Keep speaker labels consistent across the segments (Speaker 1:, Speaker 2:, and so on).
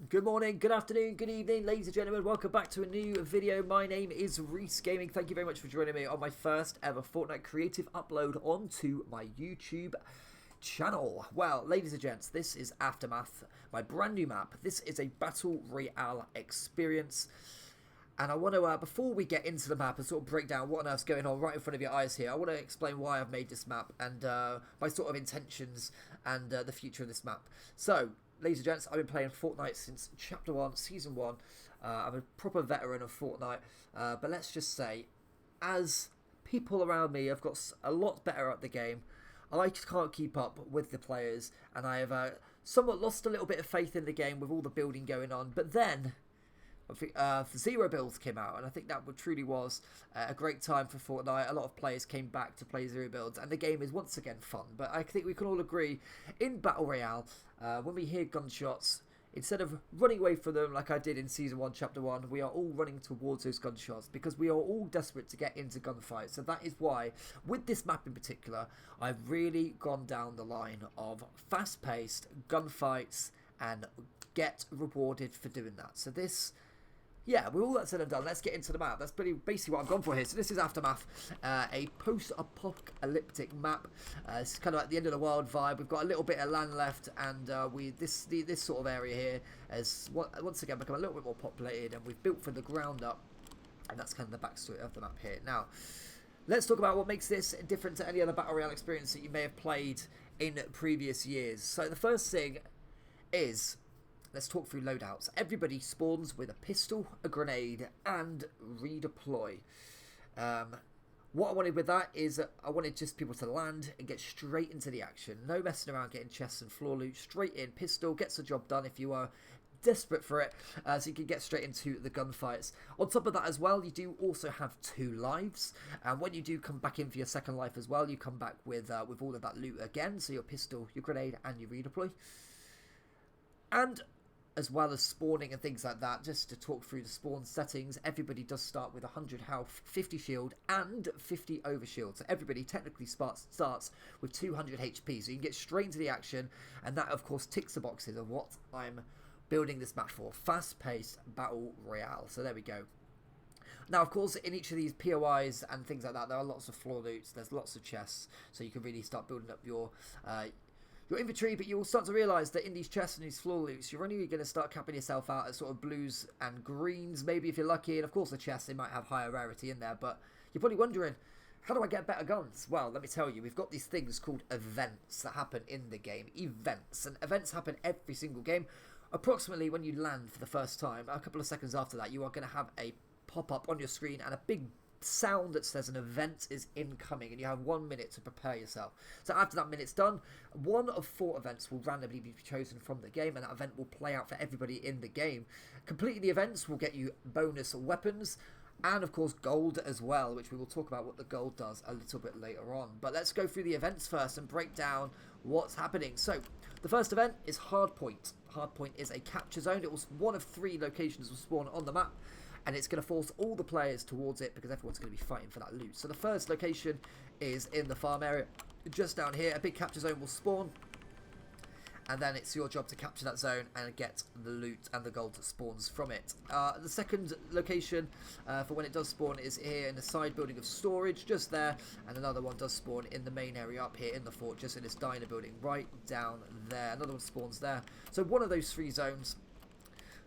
Speaker 1: Good morning, good afternoon, good evening, ladies and gentlemen. Welcome back to a new video. My name is Reece Gaming. Thank you very much for joining me on my first ever Fortnite creative upload onto my YouTube channel. Well, ladies and gents, this is Aftermath, my brand new map. This is a Battle Royale experience. And I want to, before we get into the map and sort of break down what on earth's going on right in front of your eyes here, I want to explain why I've made this map and my sort of intentions and the future of this map. So, ladies and gents, I've been playing Fortnite since Chapter 1, Season 1. I'm a proper veteran of Fortnite, but let's just say, as people around me have got a lot better at the game, I just can't keep up with the players, and I have somewhat lost a little bit of faith in the game with all the building going on, but then I think Zero Builds came out, and I think that truly was a great time for Fortnite. A lot of players came back to play Zero Builds, and the game is once again fun. But I think we can all agree, in Battle Royale, when we hear gunshots, instead of running away from them like I did in Season 1, Chapter 1, we are all running towards those gunshots because we are all desperate to get into gunfights. So that is why, with this map in particular, I've really gone down the line of fast-paced gunfights and get rewarded for doing that. So this... yeah, with all that said and done, let's get into the map. That's pretty basically what I've gone for here. So this is Aftermath, a post-apocalyptic map. This is kind of like the end of the world vibe. We've got a little bit of land left, and this sort of area here has once again become a little bit more populated, and we've built from the ground up, and that's kind of the backstory of the map here. Now, let's talk about what makes this different to any other Battle Royale experience that you may have played in previous years. So the first thing is... let's talk through loadouts. Everybody spawns with a pistol, a grenade, and redeploy. What I wanted with that is I wanted just people to land and get straight into the action. No messing around getting chests and floor loot. Straight in, pistol, gets the job done if you are desperate for it, so you can get straight into the gunfights. On top of that as well, you do also have 2 lives, and when you do come back in for your second life as well, you come back with all of that loot again, so your pistol, your grenade, and your redeploy. And as well as spawning and things like that, just to talk through the spawn settings, everybody does start with 100 health, 50 shield, and 50 overshield. So everybody technically starts with 200 HP, so you can get straight into the action, and that, of course, ticks the boxes of what I'm building this match for. Fast-paced Battle Royale. So there we go. Now, of course, in each of these POIs and things like that, there are lots of floor loots, there's lots of chests, so you can really start building up your inventory, but you will start to realise that in these chests and these floor loots, you're only going to start capping yourself out at sort of blues and greens, maybe if you're lucky, and of course the chests, they might have higher rarity in there, but you're probably wondering, how do I get better guns? Well, let me tell you, we've got these things called events that happen in the game. Events, and events happen every single game. Approximately when you land for the first time, a couple of seconds after that, you are going to have a pop-up on your screen and a big sound that says an event is incoming, and you have 1 minute to prepare yourself. So after that minute's done, 1 of 4 events will randomly be chosen from the game, and that event will play out for everybody in the game. Completing the events will get you bonus weapons, and of course gold as well, which we will talk about what the gold does a little bit later on. But let's go through the events first and break down what's happening. So the first event is Hardpoint. Hardpoint is a capture zone. It was 1 of 3 locations will spawn on the map, and it's going to force all the players towards it because everyone's going to be fighting for that loot. So the first location is in the farm area. Just down here, a big capture zone will spawn, and then it's your job to capture that zone and get the loot and the gold that spawns from it. The second location for when it does spawn is here in the side building of storage, just there, and another one does spawn in the main area up here in the fort, just in this diner building right down there. Another one spawns there. So one of those 3 zones,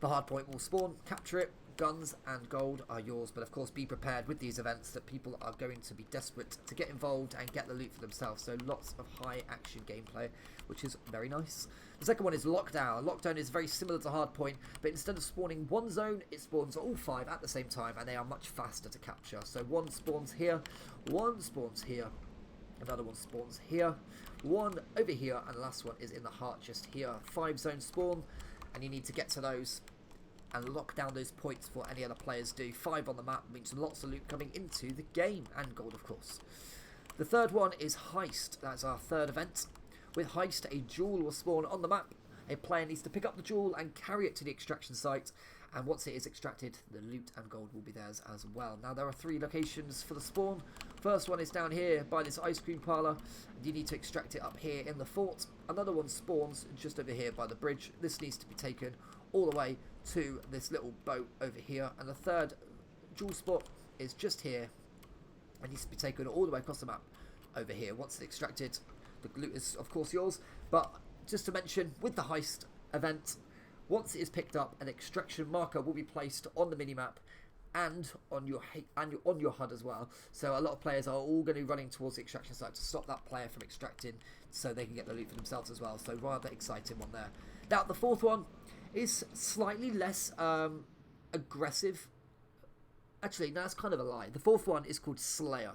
Speaker 1: the hardpoint will spawn, capture it. Guns and gold are yours, but of course be prepared with these events that people are going to be desperate to get involved and get the loot for themselves, so lots of high action gameplay, which is very nice. The second one is Lockdown. Lockdown is very similar to Hardpoint, but instead of spawning 1 zone, it spawns all 5 at the same time, and they are much faster to capture. So 1 spawns here, 1 spawns here, another one spawns here, 1 over here, and the last one is in the heart just here. 5 zones spawn, and you need to get to those and lock down those points before any other players do. 5 on the map means lots of loot coming into the game, and gold of course. The third one is Heist. That's our third event. With Heist, a jewel will spawn on the map. A player needs to pick up the jewel and carry it to the extraction site, And once it is extracted, the loot and gold will be theirs as well. Now, there are 3 locations for the spawn. First one is down here by this ice cream parlour. You need to extract it up here in the fort. Another one spawns just over here by the bridge. This needs to be taken all the way to this little boat over here. And the third jewel spot is just here. It needs to be taken all the way across the map over here. Once it's extracted, the loot is, of course, yours. But just to mention, with the heist event, once it is picked up, an extraction marker will be placed on the minimap and on your HUD as well. So a lot of players are all going to be running towards the extraction site to stop that player from extracting, so they can get the loot for themselves as well. So rather exciting one there. Now, the fourth one is slightly less aggressive. Actually, no, that's kind of a lie. The fourth one is called Slayer.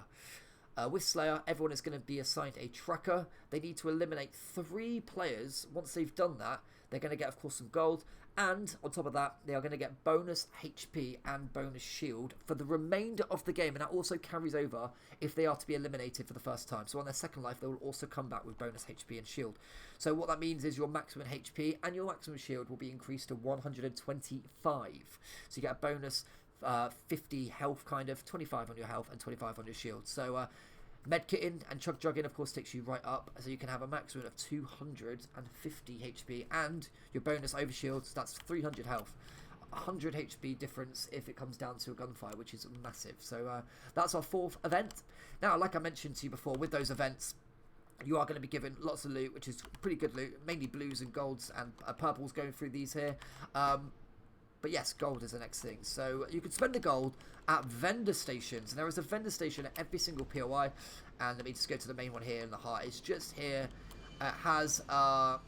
Speaker 1: With Slayer, everyone is going to be assigned a tracker. They need to eliminate 3 players. Once they've done that, they're going to get, of course, some gold. And on top of that, they are going to get bonus HP and bonus shield for the remainder of the game. And that also carries over if they are to be eliminated for the first time. So on their second life, they will also come back with bonus HP and shield. So what that means is your maximum HP and your maximum shield will be increased to 125. So you get a bonus 50 health, kind of 25 on your health and 25 on your shield. So medkitting and chug jugging, of course, takes you right up, so you can have a maximum of 250 HP, and your bonus overshields, that's 300 health, 100 HP difference if it comes down to a gunfire, which is massive. So that's our 4th event. Now, like I mentioned to you before, with those events, you are going to be given lots of loot, which is pretty good loot, mainly blues and golds and purples going through these here. But yes, gold is the next thing. So you can spend the gold at vendor stations. And there is a vendor station at every single POI. And let me just go to the main one here in the heart. It's just here. It has a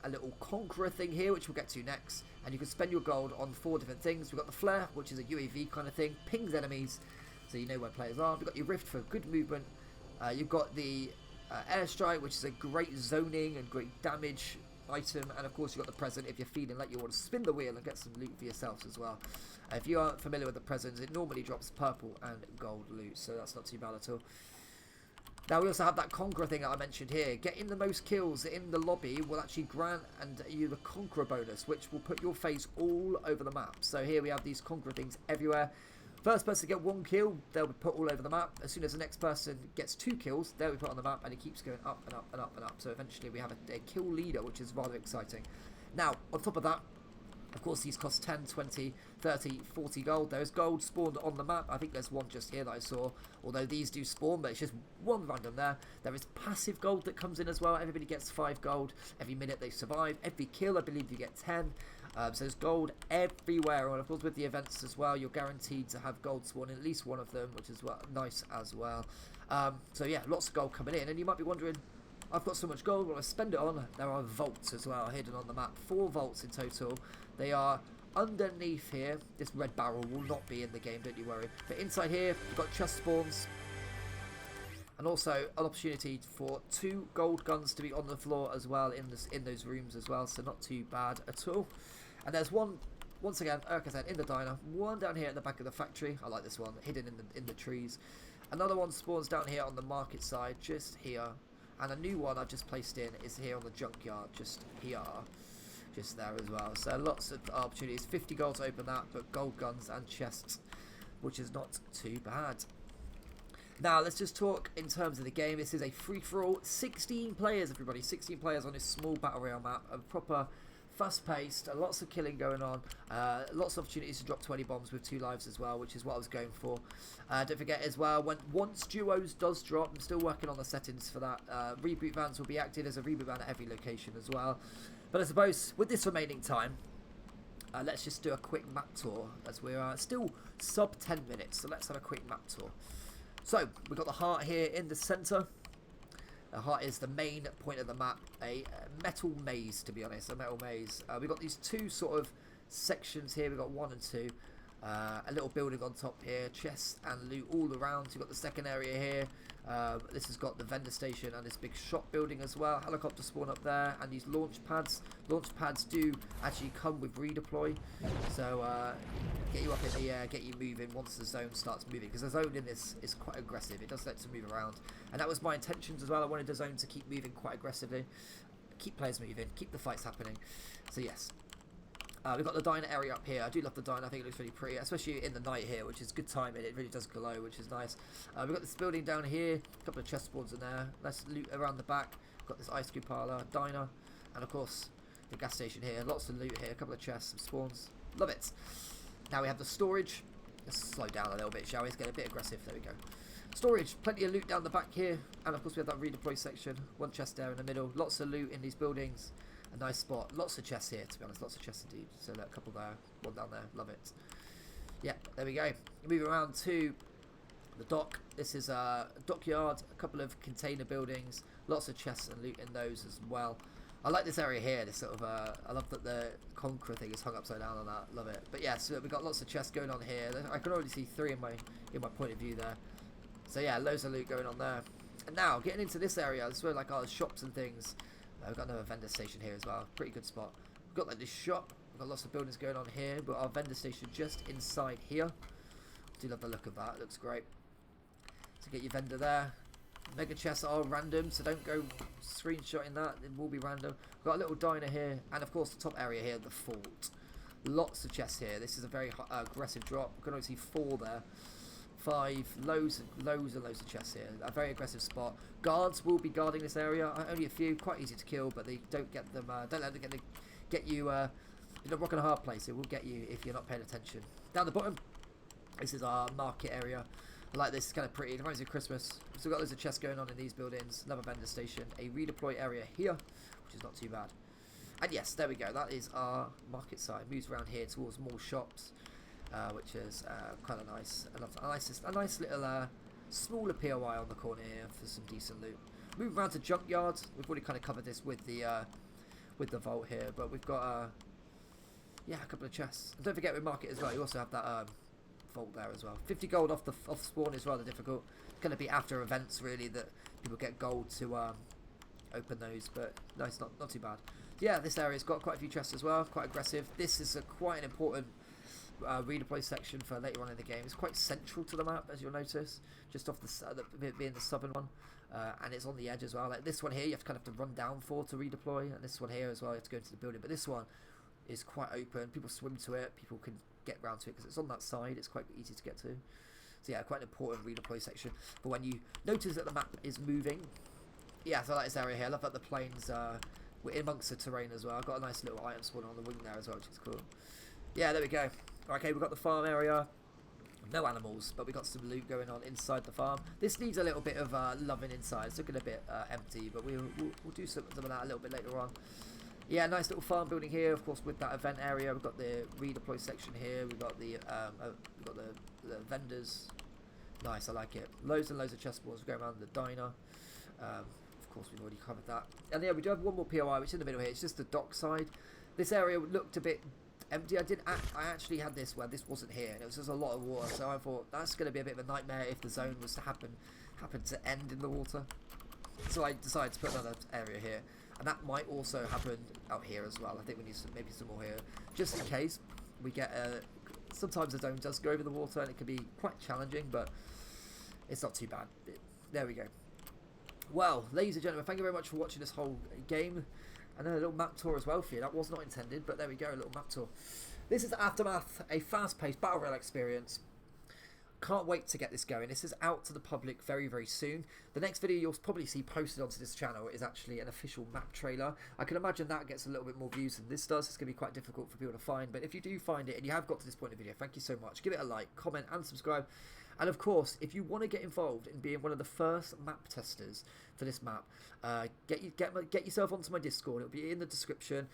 Speaker 1: little conqueror thing here, which we'll get to next. And you can spend your gold on 4 different things. We've got the flare, which is a UAV kind of thing. Pings enemies, so you know where players are. We've got your rift for good movement. You've got the airstrike, which is a great zoning and great damage item, and of course you've got the present if you're feeling like you want to spin the wheel and get some loot for yourselves as well. If you aren't familiar with the presents, it normally drops purple and gold loot, so that's not too bad at all. Now we also have that conqueror thing that I mentioned here. Getting the most kills in the lobby will actually grant you the conqueror bonus, which will put your face all over the map. So here we have these conqueror things everywhere. First person to get 1 kill, they'll be put all over the map. As soon as the next person gets 2 kills, they'll be put on the map, and it keeps going up and up and up and up. So eventually we have a kill leader, which is rather exciting. Now, on top of that, of course, these cost 10, 20, 30, 40 gold. There's gold spawned on the map. I think there's one just here that I saw, although these do spawn, but it's just one random there. There is passive gold that comes in as well. Everybody gets 5 gold every minute they survive. Every kill, I believe, you get 10. So there's gold everywhere, and of course with the events as well, you're guaranteed to have gold spawn in at least one of them, which is nice as well. So yeah, lots of gold coming in, and you might be wondering, I've got so much gold, what do I spend it on? There are vaults as well hidden on the map, 4 vaults in total. They are underneath here. This red barrel will not be in the game, don't you worry. But inside here, you've got chest spawns, and also an opportunity for 2 gold guns to be on the floor as well in those rooms as well, so not too bad at all. And there's one, once again, like I said, in the diner, one down here at the back of the factory. I like this one, hidden in the trees. Another one spawns down here on the market side, just here. And a new one I've just placed in is here on the junkyard, just here, just there as well. So lots of opportunities. 50 gold to open that, but gold guns and chests, which is not too bad. Now, let's just talk in terms of the game. This is a free-for-all. 16 players, everybody. 16 players on this small Battle Royale map. A proper fast-paced, lots of killing going on. Lots of opportunities to drop 20 bombs with 2 lives as well, which is what I was going for. Don't forget as well, once duos does drop, I'm still working on the settings for that. Reboot vans will be active. There's a reboot van at every location as well. But I suppose, with this remaining time, let's just do a quick map tour, as we're still sub 10 minutes. So let's have a quick map tour. So, we've got the heart here in the centre. The heart is the main point of the map. A metal maze, to be honest. A metal maze. We've got these 2 sort of sections here. We've got 1 and 2. A little building on top here. Chests and loot all around. You've got the second area here. This has got the vendor station and this big shop building as well. Helicopter spawn up there. And these launch pads. Launch pads do actually come with redeploy. So, get you up in the air, get you moving once the zone starts moving. Because the zone in this is quite aggressive. It does like to move around. And that was my intentions as well. I wanted the zone to keep moving quite aggressively. Keep players moving. Keep the fights happening. So, yes. We've got the diner area up here. I do love the diner. I think it looks really pretty, especially in the night here, which is good timing. It really does glow, which is nice. We've got this building down here. A couple of chest spawns in there. Nice loot around the back. We've got this ice cream parlour, diner, and of course the gas station here. Lots of loot here. A couple of chests, some spawns. Love it. Now we have the storage. Let's slow down a little bit, shall we? Let's get a bit aggressive. There we go. Storage. Plenty of loot down the back here. And of course we have that redeploy section. One chest there in the middle. Lots of loot in these buildings. A nice spot. Lots of chests here, to be honest. Lots of chests indeed. So a couple there. One down there. Love it. Yeah, there we go. Move around to the dock. This is a dockyard. A couple of container buildings. Lots of chests and loot in those as well. I like this area here. This sort of, I love that the conqueror thing is hung upside down on that. Love it. But yeah, so we've got lots of chests going on here. I can already see 3 in my point of view there. So yeah, loads of loot going on there. And now getting into this area, this is where like our shops and things. We've got another vendor station here as well. Pretty good spot. We've got like this shop. We've got lots of buildings going on here. But our vendor station just inside here. Do love the look of that. It looks great. So get your vendor there. Mega chests are random, so don't go screenshotting that. It will be random. We've got a little diner here. And of course the top area here, the fort. Lots of chests here. This is a very aggressive drop. We can only see 4 there. 5, loads and loads of chests here. A very aggressive spot. Guards will be guarding this area. Only a few, quite easy to kill, but they don't get them. Don't let them get you in a rock and a hard place. It will get you if you're not paying attention. Down the bottom, this is our market area. I like this. It's kind of pretty. It reminds me of Christmas. So we've got loads of chests going on in these buildings. Another vendor station. A redeploy area here, which is not too bad. And yes, there we go. That is our market side. Moves around here towards more shops. Which is kind of nice. A nice little smaller POI on the corner here for some decent loot. Moving around to junkyard. We've already kind of covered this with the vault here, but we've got yeah, a couple of chests. And don't forget with market as well. You also have that vault there as well. 50 gold off spawn is rather difficult. It's going to be after events really that people get gold to open those, but nice, not too bad. Yeah, this area's got quite a few chests as well. Quite aggressive. This is quite an important redeploy section for later on in the game. It's quite central to the map, as you'll notice, just off being the southern one, and it's on the edge as well. Like this one here, you have to kind of run down for to redeploy, and this one here as well, you have to go into the building. But this one is quite open. People swim to it. People can get round to it because it's on that side. It's quite easy to get to. So yeah, quite an important redeploy section. But when you notice that the map is moving, yeah, so I like this area here. I love that the planes we're in amongst the terrain as well. I've got a nice little item spawn on the wing there as well, which is cool. Yeah, there we go. Okay, we've got the farm area. No animals, but we've got some loot going on inside the farm. This needs a little bit of loving inside. It's looking a bit empty, but we'll do some of that a little bit later on. Yeah, nice little farm building here. Of course, with that event area, we've got the redeploy section here. We've got the vendors. Nice, I like it. Loads and loads of chest balls going around the diner. Of course, we've already covered that. And yeah, we do have one more POI, which is in the middle here. It's just the dock side. This area looked a bit empty. I actually had this where this wasn't here, and it was just a lot of water. So I thought that's going to be a bit of a nightmare if the zone was to happen to end in the water. So I decided to put another area here, and that might also happen out here as well. I think we need maybe some more here, just in case we get. Sometimes the zone does go over the water, and it can be quite challenging, but it's not too bad. There we go. Well, ladies and gentlemen, thank you very much for watching this whole game. And then a little map tour as well for you. That was not intended, but there we go, a little map tour. This is Aftermath, a fast-paced Battle Royale experience. Can't wait to get this going. This is out to the public very, very soon. The next video you'll probably see posted onto this channel is actually an official map trailer. I can imagine that gets a little bit more views than this does. It's going to be quite difficult for people to find, but if you do find it and you have got to this point in the video, thank you so much. Give it a like, comment and subscribe. And of course, if you want to get involved in being one of the first map testers for this map, get yourself onto my Discord. It'll be in the description.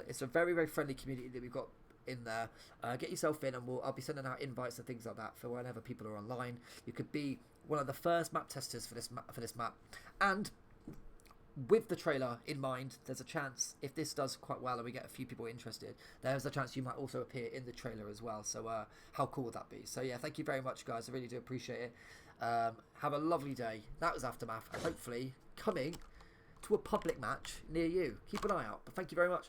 Speaker 1: It's a very, very friendly community that we've got in there. Get yourself in, and I'll be sending out invites and things like that for whenever people are online. You could be one of the first map testers for this map. And with the trailer in mind, there's a chance if this does quite well and we get a few people interested, there's a chance you might also appear in the trailer as well. So how cool would that be? So yeah, thank you very much, guys. I really do appreciate it. Have a lovely day. That was Aftermath, and hopefully coming to a public match near you. Keep an eye out. But thank you very much.